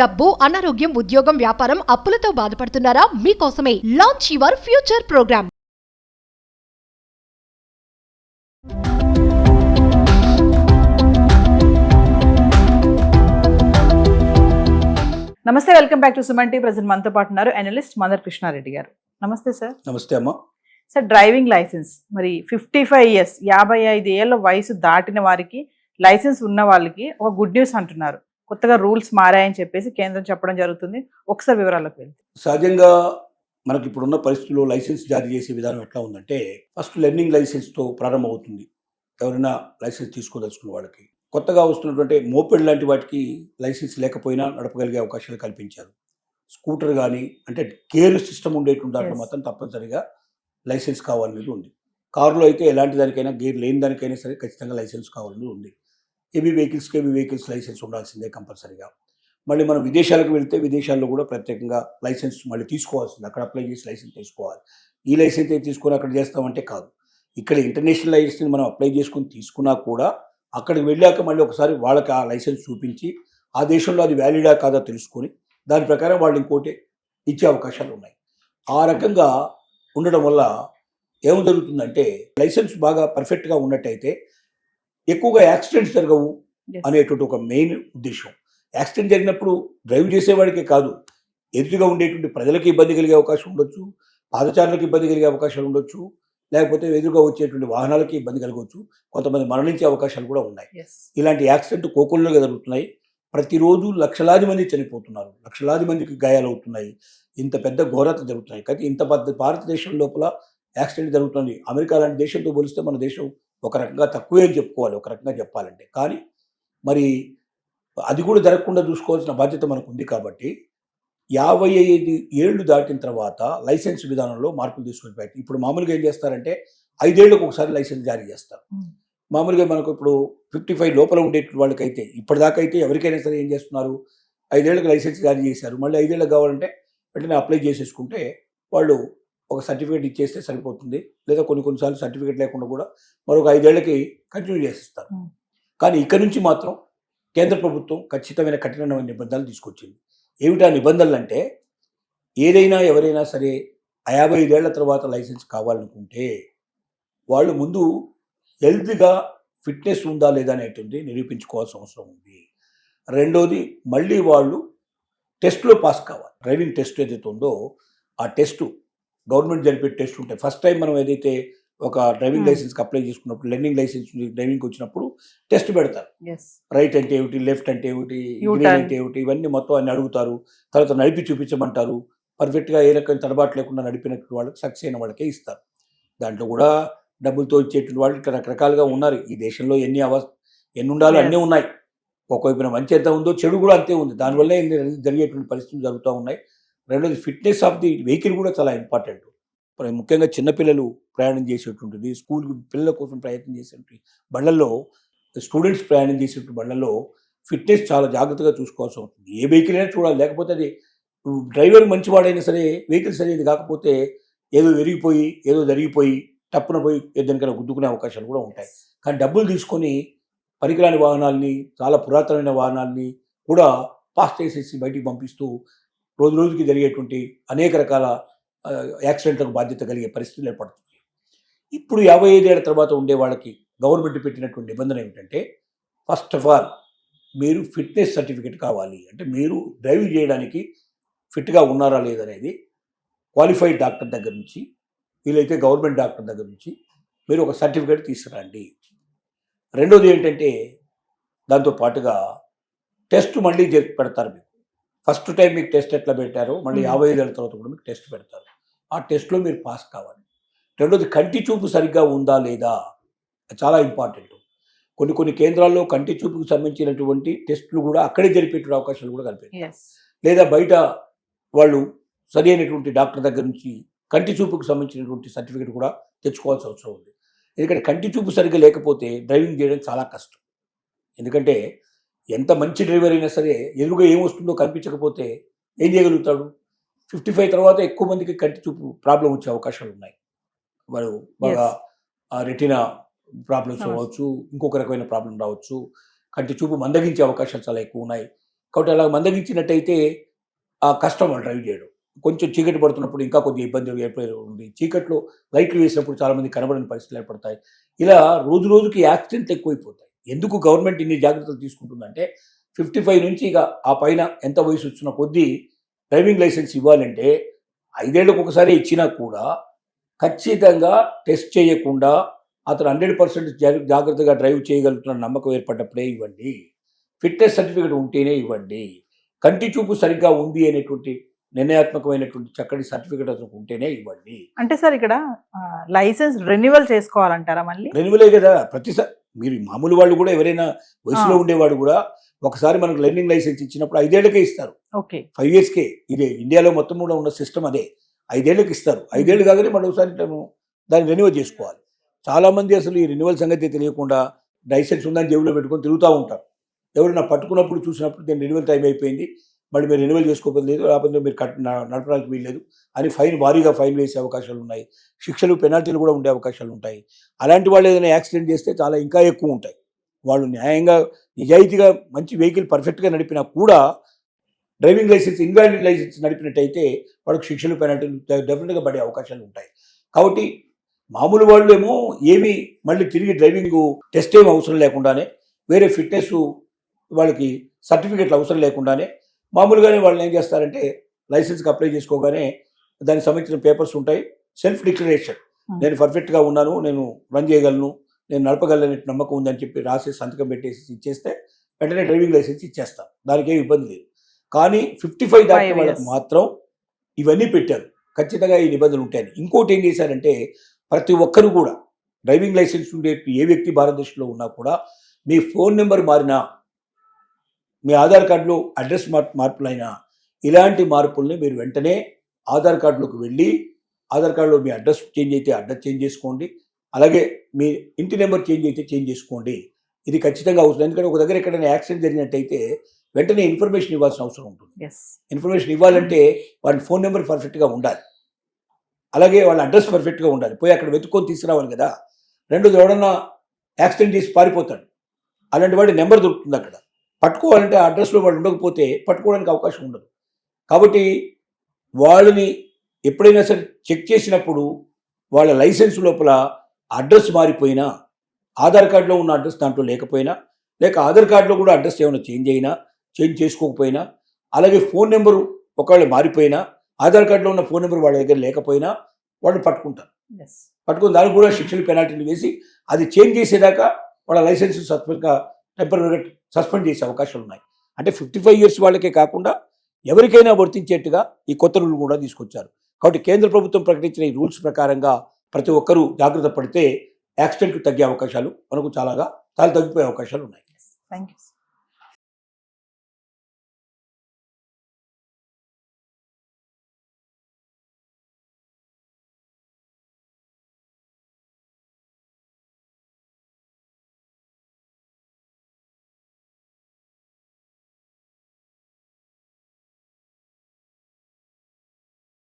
డబ్బు, అనారోగ్యం, ఉద్యోగం, వ్యాపారం, అప్పులతో బాధపడుతున్నారా? మీకోసమే లాంచ్ యువర్ ఫ్యూచర్ ప్రోగ్రామ్. నమస్తే, welcome back to Suman T. Present మనతో పాటు ఉన్నారు అనలిస్ట్ మందర్ కృష్ణారెడ్డి గారు. నమస్తే సార్. నమస్తే అమ్మ. సార్, డ్రైవింగ్ లైసెన్స్ మరి 55 ఇయర్స్ 55 ఏళ్ల వయసు దాటిన వారికి, లైసెన్స్ ఉన్న వాళ్ళకి ఒక గుడ్ న్యూస్ అంటున్నారు. కొత్తగా రూల్స్ మారాయని చెప్పేసి కేంద్రం చెప్పడం జరుగుతుంది. ఒకసారి వివరాలకు వెళ్తే. సహజంగా మనకి ఇప్పుడున్న పరిస్థితుల్లో లైసెన్స్ జారీ చేసే విధానం ఎట్లా ఉందంటే, ఫస్ట్ లెర్నింగ్ లైసెన్స్తో ప్రారంభమవుతుంది. ఎవరైనా లైసెన్స్ తీసుకోదలుచుకున్న వాళ్ళకి కొత్తగా వస్తున్నటువంటి మోపెడ్ లాంటి వాటికి లైసెన్స్ లేకపోయినా నడపగలిగే అవకాశాలు కల్పించారు. స్కూటర్ కానీ అంటే గేర్ సిస్టమ్ ఉండేటువంటి దాంట్లో మాత్రం తప్పనిసరిగా లైసెన్స్ కావాలనేది ఉంది. కారులో అయితే ఎలాంటి దానికైనా గేర్ లేని దానికైనా సరే ఖచ్చితంగా లైసెన్స్ కావాలనేది ఉంది. హెవీ వెహికల్స్ లైసెన్స్ ఉండాల్సిందే కంపల్సరీగా. మళ్ళీ మనం విదేశాలకు వెళ్తే విదేశాల్లో కూడా ప్రత్యేకంగా లైసెన్స్ మళ్ళీ తీసుకోవాల్సింది. అక్కడ అప్లై చేసి లైసెన్స్ తీసుకోవాలి. ఈ లైసెన్స్ అయితే తీసుకొని అక్కడ చేస్తామంటే కాదు. ఇక్కడ ఇంటర్నేషనల్ లైసెన్స్ మనం అప్లై చేసుకుని తీసుకున్నా కూడా అక్కడికి వెళ్ళాక మళ్ళీ ఒకసారి వాళ్ళకి ఆ లైసెన్స్ చూపించి ఆ దేశంలో అది వ్యాలిడా కాదా తెలుసుకొని దాని ప్రకారం వాళ్ళు ఇంకోటి ఇచ్చే అవకాశాలు ఉన్నాయి. ఆ రకంగా ఉండడం వల్ల ఏం జరుగుతుందంటే, లైసెన్స్ బాగా పర్ఫెక్ట్గా ఉన్నట్టయితే ఎక్కువగా యాక్సిడెంట్స్ జరగవు అనేటువంటి ఒక మెయిన్ ఉద్దేశం. యాక్సిడెంట్ జరిగినప్పుడు డ్రైవ్ చేసేవాడికే కాదు, ఎదురుగా ఉండేటువంటి ప్రజలకు ఇబ్బంది కలిగే అవకాశం ఉండొచ్చు, పాదచారులకు ఇబ్బంది కలిగే అవకాశాలు ఉండొచ్చు, లేకపోతే ఎదురుగా వచ్చేటువంటి వాహనాలకి ఇబ్బంది కలగవచ్చు, కొంతమంది మరణించే అవకాశాలు కూడా ఉన్నాయి. ఇలాంటి యాక్సిడెంట్ కోకొల్లుగా జరుగుతున్నాయి. ప్రతిరోజు లక్షలాది మంది చనిపోతున్నారు, లక్షలాది మందికి గాయాలవుతున్నాయి, ఇంత పెద్ద ఘోరత జరుగుతున్నాయి. కానీ ఇంత పెద్ద భారతదేశం లోపల యాక్సిడెంట్ జరుగుతుంది. అమెరికా లాంటి దేశంతో పోలిస్తే మన దేశం ఒక రకంగా తక్కువే అని చెప్పుకోవాలి, ఒక రకంగా చెప్పాలంటే. కానీ మరి అది కూడా జరగకుండా చూసుకోవాల్సిన బాధ్యత మనకు ఉంది. కాబట్టి 55 ఏళ్ళు దాటిన తర్వాత లైసెన్స్ విధానంలో మార్పులు తీసుకొచ్చి ఇప్పుడు మామూలుగా ఏం చేస్తారంటే 5 ఏళ్ళకు ఒకసారి లైసెన్స్ జారీ చేస్తారు. మామూలుగా మనకు ఇప్పుడు 55 లోపల ఉండే వాళ్ళకైతే ఇప్పటిదాకా అయితే ఎవరికైనా సరే ఏం చేస్తున్నారు, 5 ఏళ్ళకి లైసెన్స్ జారీ చేశారు, మళ్ళీ 5 ఏళ్ళకి కావాలంటే వెంటనే అప్లై చేసేసుకుంటే వాళ్ళు ఒక సర్టిఫికేట్ ఇచ్చేస్తే సరిపోతుంది. లేదా కొన్నిసార్లు సర్టిఫికేట్ లేకుండా కూడా మరొక 5 ఏళ్ళకి కంటిన్యూ చేసిస్తారు. కానీ ఇక్కడ నుంచి మాత్రం కేంద్ర ప్రభుత్వం ఖచ్చితమైన కఠినమైన నిబంధనలు తీసుకొచ్చింది. ఏమిటా నిబంధనలు అంటే, ఏదైనా ఎవరైనా సరే 55 ఏళ్ల తర్వాత లైసెన్స్ కావాలనుకుంటే వాళ్ళు ముందు హెల్త్గా ఫిట్నెస్ ఉందా లేదా అనేటువంటి నిరూపించుకోవాల్సిన అవసరం ఉంది. రెండోది, మళ్ళీ వాళ్ళు టెస్ట్లో పాస్ కావాలి. డ్రైవింగ్ టెస్ట్ ఏదైతే ఉందో ఆ టెస్టు గవర్నమెంట్ జరిపే టెస్ట్ ఉంటాయి. ఫస్ట్ టైం మనం ఏదైతే ఒక డ్రైవింగ్ లైసెన్స్కి అప్లై చేసుకున్నప్పుడు, లెర్నింగ్ లైసెన్స్ డ్రైవింగ్కి వచ్చినప్పుడు టెస్ట్ పెడతారు. రైట్ అంటే ఏమిటి, లెఫ్ట్ అంటే ఏమిటి, గ్రీన్ అంటే ఏమిటి, ఇవన్నీ మొత్తం అన్ని అడుగుతారు. తర్వాత నడిపి చూపించమంటారు. పర్ఫెక్ట్గా ఏ రకమైన తడబాటు లేకుండా నడిపినటువంటి వాళ్ళకి, సక్సెస్ అయిన వాళ్ళకే ఇస్తారు. దాంట్లో కూడా డబ్బులతో ఇచ్చేటువంటి వాళ్ళు ఇక్కడ రకరకాలుగా ఉన్నారు. ఈ దేశంలో ఎన్ని ఉండాలో అన్నీ ఉన్నాయి. ఒకవైపున మంచి ఎంత ఉందో చెడు కూడా అంతే ఉంది. దానివల్లే జరిగేటువంటి పరిస్థితులు జరుగుతూ ఉన్నాయి. రెండోది, ఫిట్నెస్ ఆఫ్ ది వెహికల్ కూడా చాలా ఇంపార్టెంట్. ముఖ్యంగా చిన్నపిల్లలు ప్రయాణం చేసేటువంటిది, స్కూల్ పిల్లల కోసం ప్రయత్నం చేసేటువంటి బళ్ళల్లో, స్టూడెంట్స్ ప్రయాణం చేసేటువంటి బళ్ళల్లో ఫిట్నెస్ చాలా జాగ్రత్తగా చూసుకోవాల్సి ఉంటుంది. ఏ వెహికల్ అయినా చూడాలి. లేకపోతే అది డ్రైవర్ మంచివాడైనా సరే వెహికల్ సరైనది కాకపోతే ఏదో విరిగిపోయి ఏదో జరిగిపోయి టప్పున పోయి ఏదైనా గుద్దుకునే అవకాశాలు కూడా ఉంటాయి. కానీ డబ్బులు తీసుకొని పనికిరాని వాహనాల్ని, చాలా పురాతనమైన వాహనాల్ని కూడా పాస్ చేసేసి బయటికి పంపిస్తూ రోజు రోజుకి జరిగేటువంటి అనేక రకాల యాక్సిడెంట్లకు బాధ్యత కలిగే పరిస్థితులు ఏర్పడుతుంది. ఇప్పుడు 55 ఏళ్ల తర్వాత ఉండే వాళ్ళకి గవర్నమెంట్ పెట్టినటువంటి నిబంధన ఏమిటంటే, ఫస్ట్ ఆఫ్ ఆల్ మీరు ఫిట్నెస్ సర్టిఫికేట్ కావాలి. అంటే మీరు డ్రైవ్ చేయడానికి ఫిట్గా ఉన్నారా లేదనేది క్వాలిఫైడ్ డాక్టర్ దగ్గర నుంచి, వీలైతే గవర్నమెంట్ డాక్టర్ దగ్గర నుంచి మీరు ఒక సర్టిఫికేట్ తీసుకురండి. రెండోది ఏంటంటే, దాంతో పాటుగా టెస్ట్ మళ్ళీ పెడతారు. మీకు ఫస్ట్ టైం మీకు టెస్ట్ ఎట్లా పెట్టారో మళ్ళీ 55 ఏళ్ళ తర్వాత కూడా మీకు టెస్ట్ పెడతారు. ఆ టెస్ట్లో మీరు పాస్ కావాలి. రెండోది, కంటి చూపు సరిగ్గా ఉందా లేదా, చాలా ఇంపార్టెంట్. కొన్ని కేంద్రాల్లో కంటి చూపుకు సంబంధించినటువంటి టెస్టులు కూడా అక్కడే జరిపే అవకాశాలు కూడా కనిపిస్తాయి. లేదా బయట వాళ్ళు సరి అయినటువంటి డాక్టర్ దగ్గర నుంచి కంటి చూపుకు సంబంధించినటువంటి సర్టిఫికేట్ కూడా తెచ్చుకోవాల్సిన అవసరం ఉంది. ఎందుకంటే కంటి చూపు సరిగ్గా లేకపోతే డ్రైవింగ్ చేయడం చాలా కష్టం. ఎందుకంటే ఎంత మంచి డ్రైవర్ అయినా సరే ఎదురుగా ఏమొస్తుందో కనిపించకపోతే ఏం చేయగలుగుతాడు? 55 తర్వాత ఎక్కువ మందికి కంటి చూపు ప్రాబ్లం వచ్చే అవకాశాలు ఉన్నాయి. వాళ్ళు బాగా రెటీనా ప్రాబ్లమ్స్ అవ్వచ్చు, ఇంకొక రకమైన ప్రాబ్లం రావచ్చు, కంటి చూపు మందగించే అవకాశాలు చాలా ఎక్కువ ఉన్నాయి. కాబట్టి అలా మందగించినట్టయితే ఆ కష్టం వాళ్ళు డ్రైవ్ చేయడం. కొంచెం చీకటి పడుతున్నప్పుడు ఇంకా కొద్దిగా ఇబ్బంది ఉంది. చీకట్లో లైట్లు వేసినప్పుడు చాలామంది కనబడని పరిస్థితులు ఏర్పడతాయి. ఇలా రోజు రోజుకి యాక్సిడెంట్లు ఎక్కువైపోతాయి. ఎందుకు గవర్నమెంట్ ఇన్ని జాగ్రత్తలు తీసుకుంటుందంటే 55 నుంచి ఇక ఆ పైన ఎంత వయసు వచ్చిన కొద్దీ డ్రైవింగ్ లైసెన్స్ ఇవ్వాలంటే 5 ఏళ్ళకు ఒకసారి ఇచ్చినా కూడా ఖచ్చితంగా టెస్ట్ చేయకుండా అతను 100% జాగ్రత్తగా డ్రైవ్ చేయగలుగుతున్న నమ్మకం ఏర్పడ్డప్పుడే ఇవ్వండి. ఫిట్నెస్ సర్టిఫికేట్ ఉంటేనే ఇవ్వండి. కంటి చూపు సరిగ్గా ఉంది అనేటువంటి నిర్ణయాత్మకమైనటువంటి చక్కటి సర్టిఫికేట్ అతనికి ఉంటేనే ఇవ్వండి. అంటే సార్ ఇక్కడ లైసెన్స్ రెన్యువల్ చేసుకోవాలంటారా మళ్ళీ? రెన్యువలే కదా ప్రతిసారి. మీరు మామూలు వాళ్ళు కూడా ఎవరైనా వయసులో ఉండేవాడు కూడా ఒకసారి మనకు లెర్నింగ్ లైసెన్స్ ఇచ్చినప్పుడు 5 ఏళ్ళకే ఇస్తారు. ఓకే, 5 ఇయర్స్కే. ఇదే ఇండియాలో మొత్తం కూడా ఉన్న సిస్టమ్ అదే. 5 ఏళ్ళకి ఇస్తారు. 5 ఏళ్ళు కాగానే మళ్ళీ ఒకసారి దాన్ని రెన్యువల్ చేసుకోవాలి. చాలామంది అసలు ఈ రెన్యువల్ సంగతి తెలియకుండా లైసెన్స్ ఉందని జేబులో పెట్టుకొని తిరుగుతూ ఉంటారు. ఎవరైనా పట్టుకున్నప్పుడు చూసినప్పుడు నేను రెన్యువల్ టైం అయిపోయింది, మళ్ళీ మీరు రెన్యువల్ చేసుకోకపోతే లేదు, లేకపోతే మీరు నడపడానికి వీల్లేదు అని భారీగా ఫైన్ వేసే అవకాశాలు ఉన్నాయి. శిక్షలు పెనాల్టీలు కూడా ఉండే అవకాశాలు ఉంటాయి. అలాంటి వాళ్ళు ఏదైనా యాక్సిడెంట్ చేస్తే చాలా ఇంకా ఎక్కువ ఉంటాయి. వాళ్ళు న్యాయంగా నిజాయితీగా మంచి వెహికల్ పర్ఫెక్ట్గా నడిపినా కూడా డ్రైవింగ్ లైసెన్స్ ఇన్వాలిడ్ లైసెన్స్ నడిపినట్టయితే వాళ్ళకి శిక్షలు పెనాల్టీలు డెఫినెట్గా పడే అవకాశాలు ఉంటాయి. కాబట్టి మామూలు వాళ్ళు ఏమో ఏమి మళ్ళీ తిరిగి డ్రైవింగ్ టెస్ట్ ఏమి అవసరం లేకుండానే, వేరే ఫిట్నెస్ వాళ్ళకి సర్టిఫికెట్లు అవసరం లేకుండానే మామూలుగానే వాళ్ళు ఏం చేస్తారంటే లైసెన్స్కి అప్లై చేసుకోగానే దానికి సంబంధించిన పేపర్స్ ఉంటాయి. సెల్ఫ్ డిక్లరేషన్, నేను పర్ఫెక్ట్గా ఉన్నాను, నేను రన్ చేయగలను, నేను నడపగలను నమ్మకం ఉందని చెప్పి రాసి సంతకం పెట్టేసి ఇచ్చేస్తే వెంటనే డ్రైవింగ్ లైసెన్స్ ఇచ్చేస్తాం. దానికి ఏమి ఇబ్బంది లేదు. కానీ 55 దాటిన వాళ్ళకి మాత్రం ఇవన్నీ పెట్టారు. ఖచ్చితంగా ఈ నిబంధనలు ఉంటాయని. ఇంకోటి ఏం చేశారంటే ప్రతి ఒక్కరు కూడా డ్రైవింగ్ లైసెన్స్ ఉండే ఏ వ్యక్తి భారతదేశంలో ఉన్నా కూడా మీ ఫోన్ నెంబర్ మారినా, మీ ఆధార్ కార్డులో అడ్రస్ మార్పులైనా, ఇలాంటి మార్పుల్ని మీరు వెంటనే ఆధార్ కార్డులోకి వెళ్ళి ఆధార్ కార్డులో మీ అడ్రస్ చేంజ్ అయితే అడ్రస్ చేంజ్ చేసుకోండి. అలాగే మీ ఇంటి నెంబర్ చేంజ్ అయితే చేంజ్ చేసుకోండి. ఇది ఖచ్చితంగా అవసరం. ఎందుకంటే ఒక దగ్గర ఎక్కడైనా యాక్సిడెంట్ జరిగినట్టయితే వెంటనే ఇన్ఫర్మేషన్ ఇవ్వాల్సిన అవసరం ఉంటుంది. ఇన్ఫర్మేషన్ ఇవ్వాలంటే వాళ్ళ ఫోన్ నెంబర్ పర్ఫెక్ట్గా ఉండాలి, అలాగే వాళ్ళ అడ్రస్ పర్ఫెక్ట్గా ఉండాలి. పోయి అక్కడ వెతుక్కొని తీసుకురావాలి కదా. రెండోది ఎవడన్నా యాక్సిడెంట్ చేసి పారిపోతాడు, అలాంటి వాడి నెంబర్ దొరుకుతుంది అక్కడ. పట్టుకోవాలంటే ఆ అడ్రస్లో వాళ్ళు ఉండకపోతే పట్టుకోవడానికి అవకాశం ఉండదు. కాబట్టి వాళ్ళని ఎప్పుడైనా సరే చెక్ చేసినప్పుడు వాళ్ళ లైసెన్స్ లోపల అడ్రస్ మారిపోయినా, ఆధార్ కార్డులో ఉన్న అడ్రస్ దాంట్లో లేకపోయినా, లేక ఆధార్ కార్డులో కూడా అడ్రస్ ఏమైనా చేంజ్ చేసుకోకపోయినా, అలాగే ఫోన్ నెంబరు ఒకవేళ మారిపోయినా, ఆధార్ కార్డులో ఉన్న ఫోన్ నెంబర్ వాళ్ళ దగ్గర లేకపోయినా వాళ్ళు పట్టుకుంటారు. పట్టుకుని దానికి కూడా శిక్షలు పెనాల్టీలు వేసి అది చేంజ్ చేసేదాకా వాళ్ళ లైసెన్స్ టెంపరీగా సస్పెండ్ చేసే అవకాశాలు ఉన్నాయి. అంటే 55 ఇయర్స్ వాళ్ళకే కాకుండా ఎవరికైనా వర్తించేట్టుగా ఈ కొత్త రూల్ కూడా తీసుకొచ్చారు. కాబట్టి కేంద్ర ప్రభుత్వం ప్రకటించిన ఈ రూల్స్ ప్రకారంగా ప్రతి ఒక్కరూ జాగ్రత్త పడితే యాక్సిడెంట్కి తగ్గే అవకాశాలు చాలా తగ్గిపోయే అవకాశాలు ఉన్నాయి. Thank you.